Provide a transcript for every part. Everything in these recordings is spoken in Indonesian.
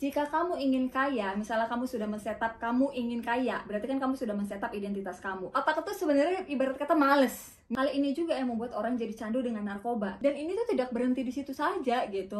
Jika kamu ingin kaya, misalnya kamu sudah men-setup kamu ingin kaya, berarti kan kamu sudah men-setup identitas kamu. Otak itu sebenarnya ibarat kata males. Hal ini juga yang membuat orang jadi candu dengan narkoba. Dan ini tuh tidak berhenti di situ saja gitu.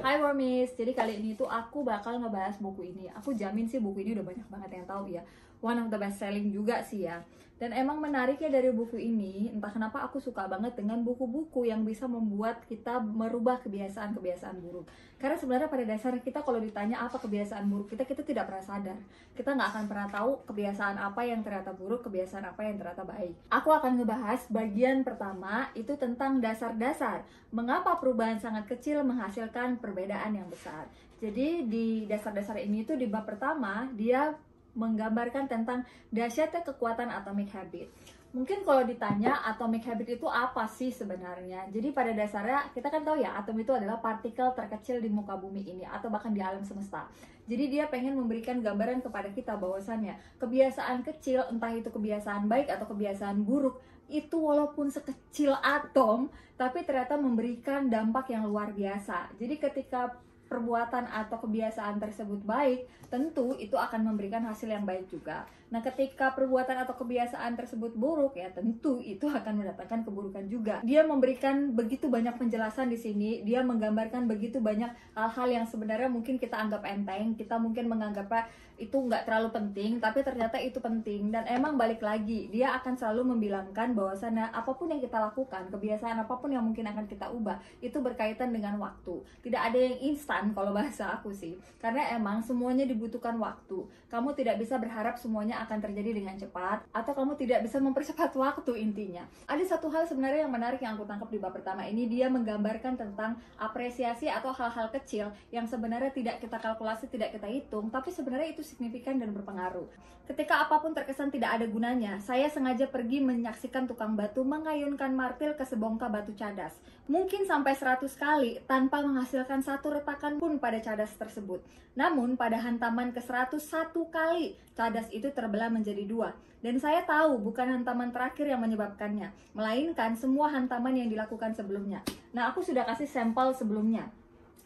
Hai Wormies, jadi kali ini tuh aku bakal ngebahas buku ini. Aku jamin sih buku ini udah banyak banget yang tahu ya. One of the best selling juga sih ya. Dan emang menariknya dari buku ini, entah kenapa aku suka banget dengan buku-buku yang bisa membuat kita merubah kebiasaan-kebiasaan buruk. Karena sebenarnya pada dasarnya kita kalau ditanya apa kebiasaan buruk kita tidak pernah sadar. Kita nggak akan pernah tahu kebiasaan apa yang ternyata buruk, kebiasaan apa yang ternyata baik. Aku akan ngebahas bagian pertama itu tentang dasar-dasar. Mengapa perubahan sangat kecil menghasilkan perbedaan yang besar. Jadi di dasar-dasar ini tuh di bab pertama dia menggambarkan tentang dahsyatnya kekuatan atomic habit. Mungkin kalau ditanya atomic habit itu apa sih sebenarnya? Jadi pada dasarnya kita kan tahu ya atom itu adalah partikel terkecil di muka bumi ini atau bahkan di alam semesta. Jadi dia pengen memberikan gambaran kepada kita bahwasannya kebiasaan kecil, entah itu kebiasaan baik atau kebiasaan buruk, itu walaupun sekecil atom tapi ternyata memberikan dampak yang luar biasa. Jadi ketika perbuatan atau kebiasaan tersebut baik, tentu itu akan memberikan hasil yang baik juga. Nah, ketika perbuatan atau kebiasaan tersebut buruk, ya tentu itu akan mendatangkan keburukan juga. Dia memberikan begitu banyak penjelasan di sini, dia menggambarkan begitu banyak hal-hal yang sebenarnya mungkin kita anggap enteng, kita mungkin menganggapnya itu nggak terlalu penting, tapi ternyata itu penting. Dan emang balik lagi, dia akan selalu membilangkan bahwasannya apapun yang kita lakukan, kebiasaan apapun yang mungkin akan kita ubah, itu berkaitan dengan waktu. Tidak ada yang instan kalau bahasa aku sih, karena emang semuanya dibutuhkan waktu. Kamu tidak bisa berharap semuanya akan terjadi dengan cepat, atau kamu tidak bisa mempercepat waktu intinya. Ada satu hal sebenarnya yang menarik yang aku tangkap di bab pertama ini, dia menggambarkan tentang apresiasi atau hal-hal kecil yang sebenarnya tidak kita kalkulasi, tidak kita hitung, tapi sebenarnya itu signifikan dan berpengaruh. Ketika apapun terkesan tidak ada gunanya, saya sengaja pergi menyaksikan tukang batu mengayunkan martil ke sebongkah batu cadas. Mungkin sampai 100 kali tanpa menghasilkan satu retakan pun pada cadas tersebut. Namun pada hantaman ke-101 kali, cadas itu terbelah menjadi dua. Dan saya tahu bukan hantaman terakhir yang menyebabkannya, melainkan semua hantaman yang dilakukan sebelumnya. Nah, aku sudah kasih sampel sebelumnya.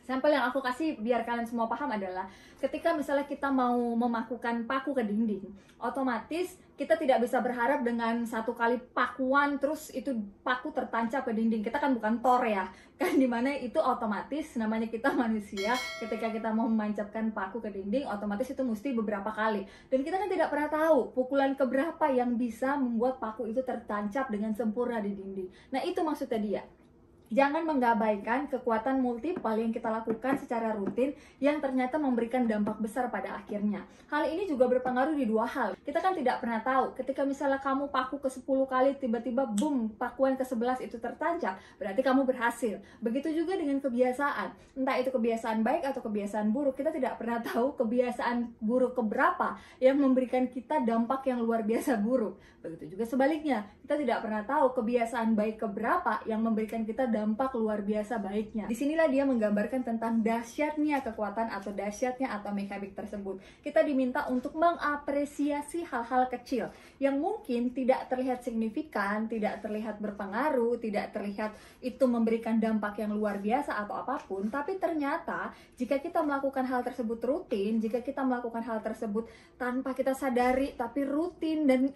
Sampel yang aku kasih biar kalian semua paham adalah ketika misalnya kita mau memakukan paku ke dinding, otomatis kita tidak bisa berharap dengan satu kali pakuan terus itu paku tertancap ke dinding. Kita kan bukan Thor ya, kan dimana itu otomatis namanya kita manusia, ketika kita mau menancapkan paku ke dinding, otomatis itu mesti beberapa kali. Dan kita kan tidak pernah tahu pukulan keberapa yang bisa membuat paku itu tertancap dengan sempurna di dinding. Nah, itu maksudnya dia. Jangan menggabaikan kekuatan multiple yang kita lakukan secara rutin yang ternyata memberikan dampak besar pada akhirnya. Hal ini juga berpengaruh di dua hal. Kita kan tidak pernah tahu ketika misalnya kamu paku ke 10 kali tiba-tiba boom, pakuan ke 11 itu tertancap, berarti kamu berhasil. Begitu juga dengan kebiasaan. Entah itu kebiasaan baik atau kebiasaan buruk, kita tidak pernah tahu kebiasaan buruk keberapa yang memberikan kita dampak yang luar biasa buruk. Begitu juga sebaliknya, kita tidak pernah tahu kebiasaan baik keberapa yang memberikan kita dampak luar biasa baiknya. Disinilah dia menggambarkan tentang dahsyatnya kekuatan atau dahsyatnya atomic habit tersebut. Kita diminta untuk mengapresiasi hal-hal kecil yang mungkin tidak terlihat signifikan, tidak terlihat berpengaruh, tidak terlihat itu memberikan dampak yang luar biasa atau apapun, tapi ternyata jika kita melakukan hal tersebut rutin, jika kita melakukan hal tersebut tanpa kita sadari tapi rutin dan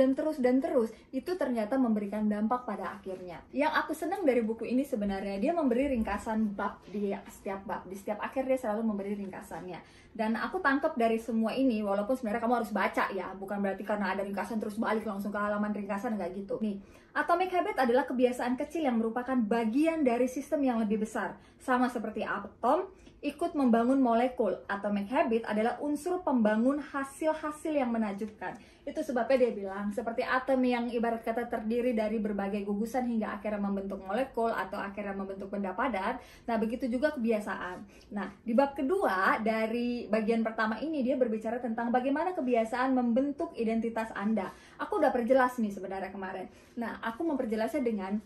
terus, itu ternyata memberikan dampak pada akhirnya. Yang aku senang dari buku ini sebenarnya dia memberi ringkasan bab di setiap bab. Di setiap akhir dia selalu memberi ringkasannya. Dan aku tangkap dari semua ini, walaupun sebenarnya kamu harus baca ya, bukan berarti karena ada ringkasan terus balik langsung ke halaman ringkasan, enggak gitu. Nih, atomic habit adalah kebiasaan kecil yang merupakan bagian dari sistem yang lebih besar. Sama seperti atom ikut membangun molekul. Atomic habit adalah unsur pembangun hasil-hasil yang menakjubkan. Itu sebabnya dia bilang, seperti atom yang ibarat kata terdiri dari berbagai gugusan hingga akhirnya membentuk molekul atau akhirnya membentuk benda padat. Nah, begitu juga kebiasaan. Nah, di bab kedua dari bagian pertama ini dia berbicara tentang bagaimana kebiasaan membentuk identitas Anda. Aku udah perjelas nih sebenarnya kemarin. Nah, aku memperjelasnya dengan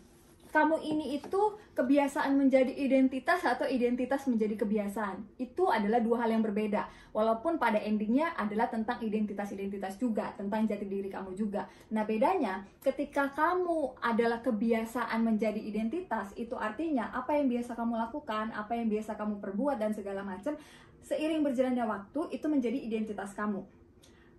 kamu ini itu kebiasaan menjadi identitas atau identitas menjadi kebiasaan. Itu adalah dua hal yang berbeda. Walaupun pada endingnya adalah tentang identitas-identitas juga, tentang jati diri kamu juga. Nah, bedanya ketika kamu adalah kebiasaan menjadi identitas, itu artinya apa yang biasa kamu lakukan, apa yang biasa kamu perbuat dan segala macam, seiring berjalannya waktu itu menjadi identitas kamu.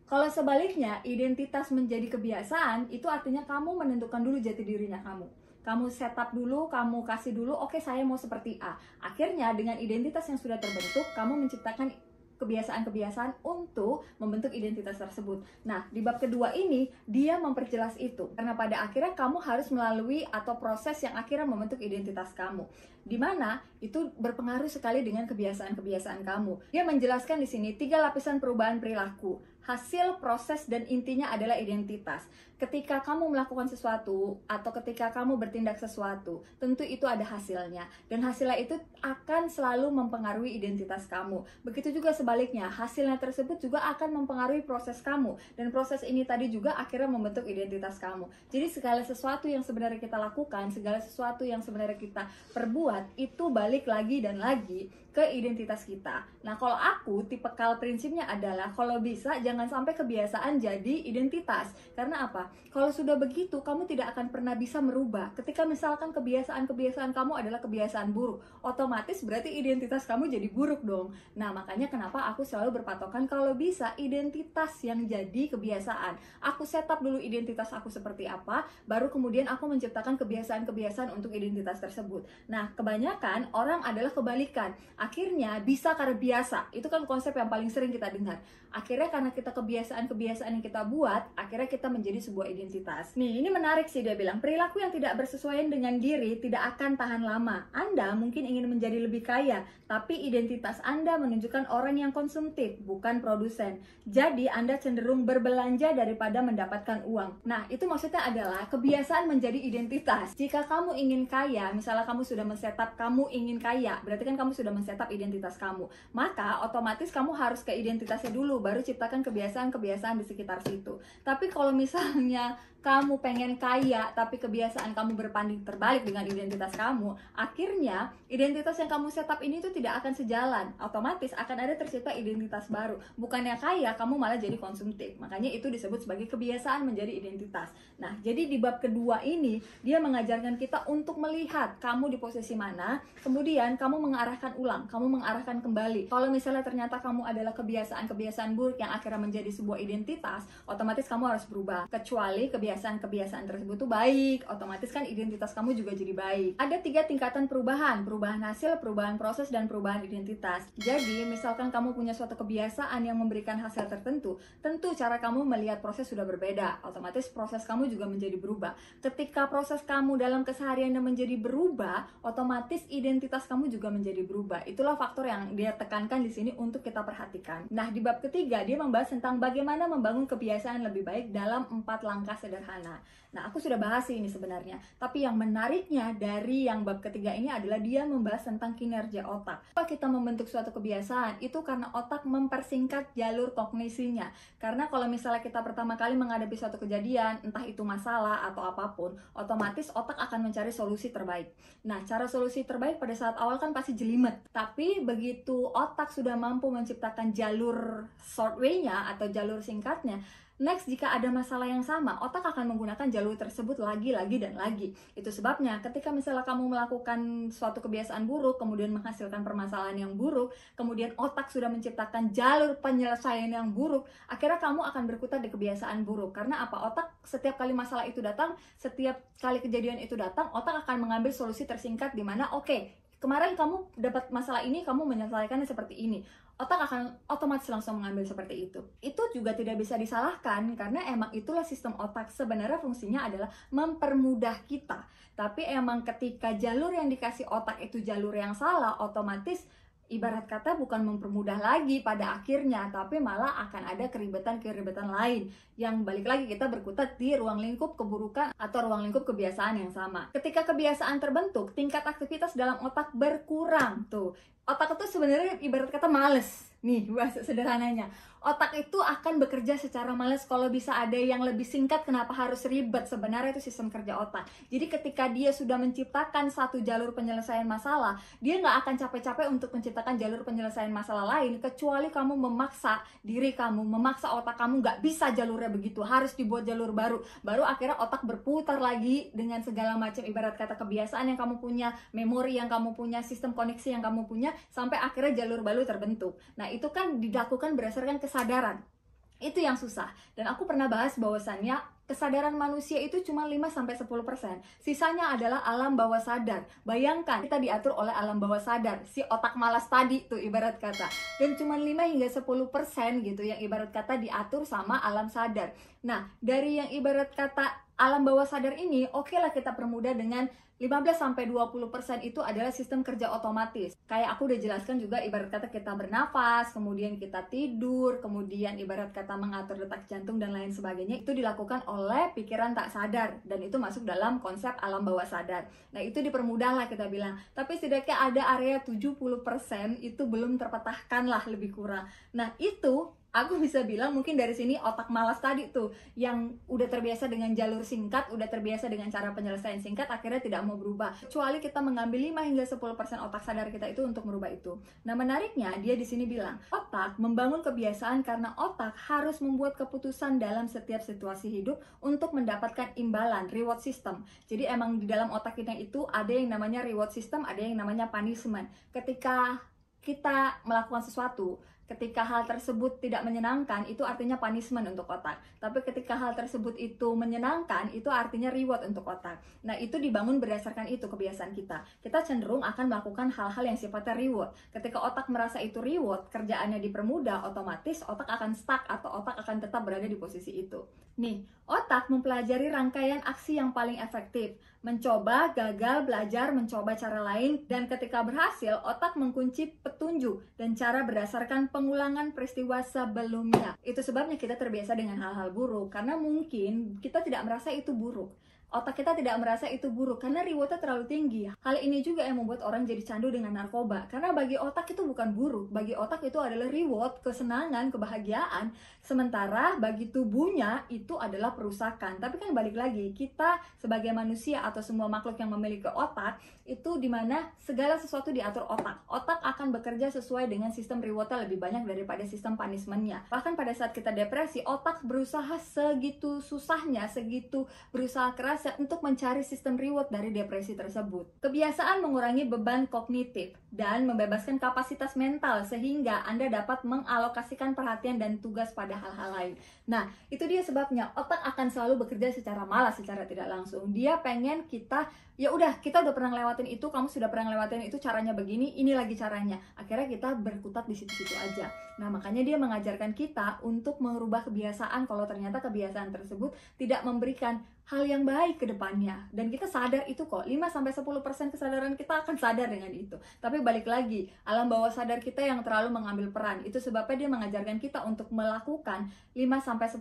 Kalau sebaliknya, identitas menjadi kebiasaan, itu artinya kamu menentukan dulu jati dirinya kamu. Kamu setup dulu, kamu kasih dulu, oke, saya mau seperti A. Akhirnya dengan identitas yang sudah terbentuk, kamu menciptakan kebiasaan-kebiasaan untuk membentuk identitas tersebut. Nah, di bab kedua ini, dia memperjelas itu. Karena pada akhirnya kamu harus melalui atau proses yang akhirnya membentuk identitas kamu. Di mana itu berpengaruh sekali dengan kebiasaan-kebiasaan kamu. Dia menjelaskan di sini 3 lapisan perubahan perilaku. Hasil, proses, dan intinya adalah identitas. Ketika kamu melakukan sesuatu atau ketika kamu bertindak sesuatu, tentu itu ada hasilnya. Dan hasilnya itu akan selalu mempengaruhi identitas kamu. Begitu juga sebaliknya, hasilnya tersebut juga akan mempengaruhi proses kamu. Dan proses ini tadi juga akhirnya membentuk identitas kamu. Jadi segala sesuatu yang sebenarnya kita lakukan, segala sesuatu yang sebenarnya kita perbuat, itu balik lagi dan lagi ke identitas kita. Nah, kalau aku, tipikal prinsipnya adalah kalau bisa jangan sampai kebiasaan jadi identitas. Karena apa? Kalau sudah begitu, kamu tidak akan pernah bisa merubah. Ketika misalkan kebiasaan-kebiasaan kamu adalah kebiasaan buruk, otomatis berarti identitas kamu jadi buruk dong. Nah, makanya kenapa aku selalu berpatokan kalau bisa identitas yang jadi kebiasaan. Aku setup dulu identitas aku seperti apa, baru kemudian aku menciptakan kebiasaan-kebiasaan untuk identitas tersebut. Nah, kebanyakan orang adalah kebalikan. Akhirnya bisa karena biasa. Itu kan konsep yang paling sering kita dengar. Akhirnya karena kita kebiasaan-kebiasaan yang kita buat, akhirnya kita menjadi sebuah identitas. Nih, ini menarik sih, dia bilang perilaku yang tidak bersesuaian dengan diri tidak akan tahan lama. Anda mungkin ingin menjadi lebih kaya, tapi identitas Anda menunjukkan orang yang konsumtif, bukan produsen. Jadi Anda cenderung berbelanja daripada mendapatkan uang. Nah, itu maksudnya adalah kebiasaan menjadi identitas. Jika kamu ingin kaya, misalnya kamu sudah men-setup kamu ingin kaya, berarti kan kamu sudah men-setup identitas kamu. Maka otomatis kamu harus ke identitasnya dulu, baru ciptakan kebiasaan-kebiasaan di sekitar situ. Tapi kalau misalnya kamu pengen kaya, tapi kebiasaan kamu berbanding terbalik dengan identitas kamu, akhirnya identitas yang kamu setup ini tuh tidak akan sejalan. Otomatis akan ada tercipta identitas baru. Bukannya kaya, kamu malah jadi konsumtif. Makanya itu disebut sebagai kebiasaan menjadi identitas. Nah, jadi di bab kedua ini, dia mengajarkan kita untuk melihat kamu di posisi mana, kemudian kamu mengarahkan ulang, kamu mengarahkan kembali. Kalau misalnya ternyata kamu adalah kebiasaan-kebiasaan buruk yang akhirnya menjadi sebuah identitas, otomatis kamu harus berubah. Kecuali kebiasaan-kebiasaan tersebut tuh baik, otomatis kan identitas kamu juga jadi baik. Ada 3 tingkatan perubahan hasil, perubahan proses, dan perubahan identitas. Jadi, misalkan kamu punya suatu kebiasaan yang memberikan hasil tertentu, tentu cara kamu melihat proses sudah berbeda. Otomatis proses kamu juga menjadi berubah. Ketika proses kamu dalam kesehariannya menjadi berubah, otomatis identitas kamu juga menjadi berubah. Itulah faktor yang dia tekankan di sini untuk kita perhatikan. Nah, di bab ketiga, dia membahas tentang bagaimana membangun kebiasaan lebih baik dalam 4 langkah sederhana. Nah, aku sudah bahas ini sebenarnya. Tapi yang menariknya dari yang bab ketiga ini adalah dia membahas tentang kinerja otak. Kalau kita membentuk suatu kebiasaan, itu karena otak mempersingkat jalur kognisinya. Karena kalau misalnya kita pertama kali menghadapi suatu kejadian, entah itu masalah atau apapun, otomatis otak akan mencari solusi terbaik. Nah, cara solusi terbaik pada saat awal kan pasti jelimet. Tapi begitu otak sudah mampu menciptakan jalur short way-nya atau jalur singkatnya, next, jika ada masalah yang sama, otak akan menggunakan jalur tersebut lagi dan lagi. Itu sebabnya ketika misalnya kamu melakukan suatu kebiasaan buruk, kemudian menghasilkan permasalahan yang buruk, kemudian otak sudah menciptakan jalur penyelesaian yang buruk, akhirnya kamu akan berkutat di kebiasaan buruk. Karena apa? Otak setiap kali masalah itu datang, setiap kali kejadian itu datang, otak akan mengambil solusi tersingkat di mana, oke, kemarin kamu dapat masalah ini, kamu menyelesaikannya seperti ini. Otak akan otomatis langsung mengambil seperti itu. Itu juga tidak bisa disalahkan karena emang itulah sistem otak. Sebenarnya fungsinya adalah mempermudah kita. Tapi emang ketika jalur yang dikasih otak itu jalur yang salah, otomatis ibarat kata bukan mempermudah lagi pada akhirnya, tapi malah akan ada keribetan-keribetan lain yang balik lagi kita berkutat di ruang lingkup keburukan atau ruang lingkup kebiasaan yang sama. Ketika kebiasaan terbentuk, tingkat aktivitas dalam otak berkurang tuh. Otak itu sebenarnya ibarat kata males. Nih, bahasa sederhananya. Otak itu akan bekerja secara males. Kalau bisa ada yang lebih singkat, kenapa harus ribet? Sebenarnya itu sistem kerja otak. Jadi ketika dia sudah menciptakan satu jalur penyelesaian masalah, dia nggak akan capek-capek untuk menciptakan jalur penyelesaian masalah lain, kecuali kamu memaksa diri kamu, memaksa otak kamu nggak bisa jalurnya begitu, harus dibuat jalur baru. Baru akhirnya otak berputar lagi dengan segala macam ibarat kata kebiasaan yang kamu punya, memori yang kamu punya, sistem koneksi yang kamu punya, sampai akhirnya jalur baru terbentuk. Nah, itu kan dilakukan berdasarkan kesadaran. Itu yang susah. Dan aku pernah bahas bahwasannya kesadaran manusia itu cuma 5-10%. Sisanya adalah alam bawah sadar. Bayangkan kita diatur oleh alam bawah sadar, si otak malas tadi tuh ibarat kata. Dan cuma 5-10% gitu yang ibarat kata diatur sama alam sadar. Nah, dari yang ibarat kata alam bawah sadar ini, oke lah kita permudah dengan 15-20% itu adalah sistem kerja otomatis. Kayak aku udah jelaskan juga, ibarat kata kita bernafas, kemudian kita tidur, kemudian ibarat kata mengatur detak jantung dan lain sebagainya, itu dilakukan oleh pikiran tak sadar, dan itu masuk dalam konsep alam bawah sadar. Nah, itu dipermudah lah kita bilang. Tapi setidaknya ada area 70% itu belum terpetahkan lah lebih kurang. Nah, itu aku bisa bilang mungkin dari sini otak malas tadi tuh yang udah terbiasa dengan jalur singkat, udah terbiasa dengan cara penyelesaian singkat, akhirnya tidak mau berubah. Kecuali kita mengambil 5-10% otak sadar kita itu untuk merubah itu. Nah, menariknya dia di sini bilang, otak membangun kebiasaan karena otak harus membuat keputusan dalam setiap situasi hidup untuk mendapatkan imbalan, reward system. Jadi emang di dalam otak kita itu ada yang namanya reward system, ada yang namanya punishment. Ketika kita melakukan sesuatu, ketika hal tersebut tidak menyenangkan, itu artinya punishment untuk otak. Tapi ketika hal tersebut itu menyenangkan, itu artinya reward untuk otak. Nah, itu dibangun berdasarkan itu kebiasaan kita. Kita cenderung akan melakukan hal-hal yang sifatnya reward. Ketika otak merasa itu reward, kerjaannya dipermudah, otomatis otak akan stuck atau otak akan tetap berada di posisi itu. Nih, otak mempelajari rangkaian aksi yang paling efektif. Mencoba, gagal, belajar, mencoba cara lain, dan ketika berhasil, otak mengunci petunjuk dan cara berdasarkan pengulangan peristiwa sebelumnya. Itu sebabnya kita terbiasa dengan hal-hal buruk, karena mungkin kita tidak merasa itu buruk. Otak kita tidak merasa itu buruk karena rewardnya terlalu tinggi. Hal ini juga yang membuat orang jadi candu dengan narkoba, karena bagi otak itu bukan buruk, bagi otak itu adalah reward, kesenangan, kebahagiaan. Sementara bagi tubuhnya itu adalah perusakan. Tapi kan balik lagi, kita sebagai manusia atau semua makhluk yang memiliki otak, itu dimana segala sesuatu diatur otak. Otak akan bekerja sesuai dengan sistem rewardnya lebih banyak daripada sistem punishmentnya. Bahkan pada saat kita depresi, otak berusaha segitu susahnya, segitu berusaha keras untuk mencari sistem reward dari depresi tersebut. Kebiasaan mengurangi beban kognitif dan membebaskan kapasitas mental sehingga Anda dapat mengalokasikan perhatian dan tugas pada hal-hal lain. Nah, itu dia sebabnya otak akan selalu bekerja secara malas, secara tidak langsung. Dia pengen kita, ya udah, kita udah pernah lewatin itu, kamu sudah pernah lewatin itu, caranya begini, ini lagi caranya. Akhirnya kita berkutat di situ-situ aja. Nah, makanya dia mengajarkan kita untuk merubah kebiasaan kalau ternyata kebiasaan tersebut tidak memberikan hal yang baik ke depannya. Dan kita sadar itu kok, 5-10% kesadaran kita akan sadar dengan itu. Tapi balik lagi, alam bawah sadar kita yang terlalu mengambil peran. Itu sebabnya dia mengajarkan kita untuk melakukan 5-10%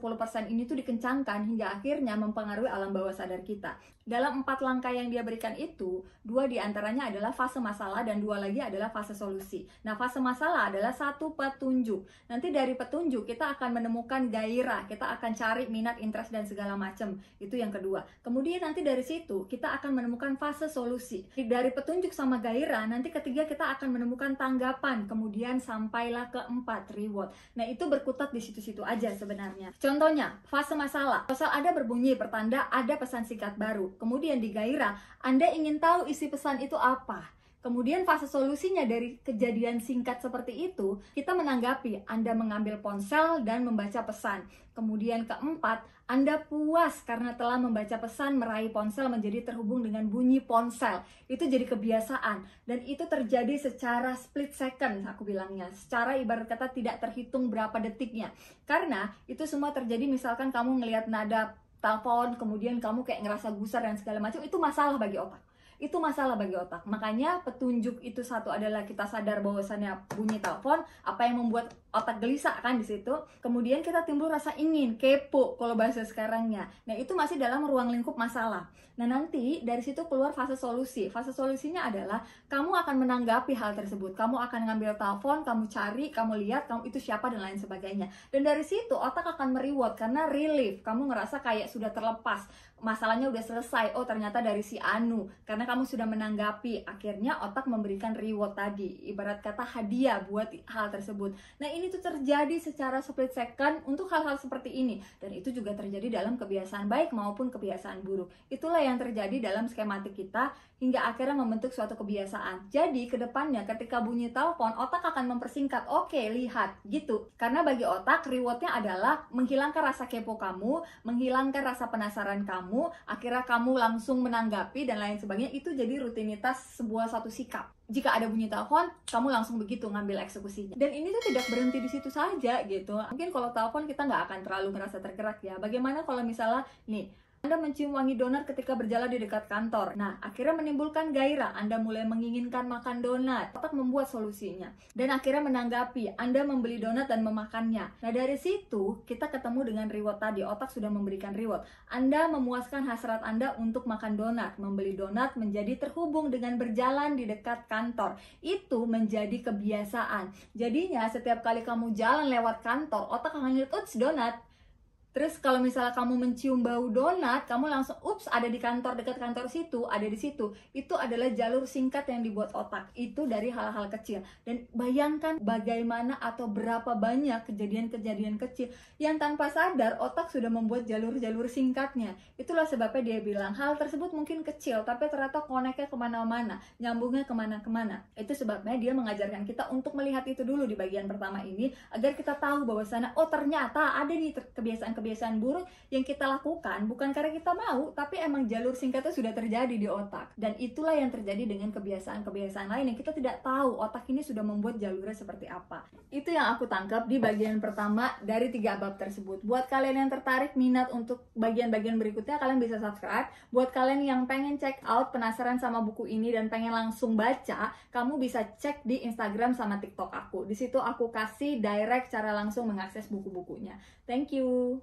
ini tuh dikencangkan hingga akhirnya mempengaruhi alam bawah sadar kita. Dalam 4 langkah yang dia berikan itu, 2 diantaranya adalah fase masalah dan 2 lagi adalah fase solusi. Nah, fase masalah adalah 1 petunjuk. Nanti dari petunjuk kita akan menemukan gairah, kita akan cari minat, interest dan segala macam. Itu yang kedua. Kemudian nanti dari situ kita akan menemukan fase solusi. Dari petunjuk sama gairah, nanti ketiga kita akan menemukan tanggapan, kemudian sampailah ke 4 reward. Nah, itu berkutat di situ-situ aja sebenarnya. Contohnya, fase masalah. Ponsel Anda berbunyi pertanda ada pesan singkat baru. Kemudian di gairah, Anda ingin tahu isi pesan itu apa. Kemudian fase solusinya dari kejadian singkat seperti itu, kita menanggapi, Anda mengambil ponsel dan membaca pesan. Kemudian keempat, Anda puas karena telah membaca pesan, meraih ponsel menjadi terhubung dengan bunyi ponsel. Itu jadi kebiasaan. Dan itu terjadi secara split second, aku bilangnya. Secara ibarat kata tidak terhitung berapa detiknya. Karena itu semua terjadi misalkan kamu ngelihat nada telepon, kemudian kamu kayak ngerasa gusar dan segala macam, itu masalah bagi otak. Itu masalah bagi otak. Makanya petunjuk itu satu adalah kita sadar bahwasannya bunyi telepon, apa yang membuat otak gelisah kan di situ. Kemudian kita timbul rasa ingin, kepo kalau bahasa sekarangnya. Nah, itu masih dalam ruang lingkup masalah. Nah, nanti dari situ keluar fase solusi. Fase solusinya adalah kamu akan menanggapi hal tersebut. Kamu akan ngambil telepon, kamu cari, kamu lihat kamu itu siapa dan lain sebagainya. Dan dari situ otak akan mereward karena relief. Kamu ngerasa kayak sudah terlepas. Masalahnya udah selesai. Oh, ternyata dari si Anu. Karena kamu sudah menanggapi. Akhirnya otak memberikan reward tadi. Ibarat kata hadiah buat hal tersebut. Nah, ini tuh terjadi secara split second untuk hal-hal seperti ini. Dan itu juga terjadi dalam kebiasaan baik maupun kebiasaan buruk. Itulah yang terjadi dalam skematik kita hingga akhirnya membentuk suatu kebiasaan. Jadi, kedepannya ketika bunyi telepon, otak akan mempersingkat. Oke, lihat. Gitu. Karena bagi otak, rewardnya adalah menghilangkan rasa kepo kamu, menghilangkan rasa penasaran kamu, akhirnya kamu langsung menanggapi dan lain sebagainya. Itu jadi rutinitas sebuah satu sikap. Jika ada bunyi telepon, kamu langsung begitu ngambil eksekusinya. Dan ini tuh tidak berhenti di situ saja gitu. Mungkin kalau telepon kita nggak akan terlalu merasa tergerak ya. Bagaimana kalau misalnya nih, Anda mencium wangi donat ketika berjalan di dekat kantor. Nah, akhirnya menimbulkan gairah. Anda mulai menginginkan makan donat. Otak membuat solusinya. Dan akhirnya menanggapi. Anda membeli donat dan memakannya. Nah, dari situ kita ketemu dengan reward tadi. Otak sudah memberikan reward. Anda memuaskan hasrat Anda untuk makan donat. Membeli donat menjadi terhubung dengan berjalan di dekat kantor. Itu menjadi kebiasaan. Jadinya setiap kali kamu jalan lewat kantor, otak akan lihat, "Uts, donat." Terus kalau misalnya kamu mencium bau donat, kamu langsung, ups, ada di kantor, dekat kantor situ, ada di situ. Itu adalah jalur singkat yang dibuat otak. Itu dari hal-hal kecil. Dan bayangkan bagaimana atau berapa banyak kejadian-kejadian kecil yang tanpa sadar otak sudah membuat jalur-jalur singkatnya. Itulah sebabnya dia bilang, hal tersebut mungkin kecil, tapi ternyata koneknya kemana-mana, nyambungnya kemana-kemana. Itu sebabnya dia mengajarkan kita untuk melihat itu dulu di bagian pertama ini, agar kita tahu bahwasannya, oh ternyata ada nih kebiasaan buruk yang kita lakukan bukan karena kita mau, tapi emang jalur singkatnya sudah terjadi di otak. Dan itulah yang terjadi dengan kebiasaan-kebiasaan lain yang kita tidak tahu otak ini sudah membuat jalurnya seperti apa. Itu yang aku tangkap di bagian pertama dari 3 bab tersebut. Buat kalian yang tertarik minat untuk bagian-bagian berikutnya, kalian bisa subscribe. Buat kalian yang pengen check out, penasaran sama buku ini dan pengen langsung baca, kamu bisa cek di Instagram sama TikTok aku. Di situ aku kasih direct cara langsung mengakses buku-bukunya. Thank you.